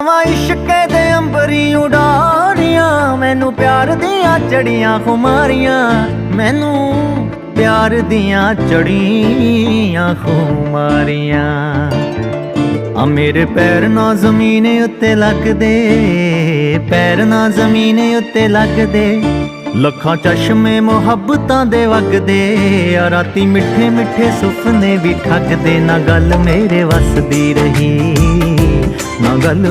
इश्के दे अंबरी उडारियां मैनू प्यार दियां चढ़ियां खुमारियां मैनू प्यार दियां चढ़ियां खुमारियां आ मेरे पैर ना जमीन उत्ते लगदे पैर ना जमीन उत्ते लगदे लखां चश्मे मुहब्बतां दे वगदे आ राती मिठे मिठे सुपने भी ठगदे ना गल मेरे वस दी रही ना गल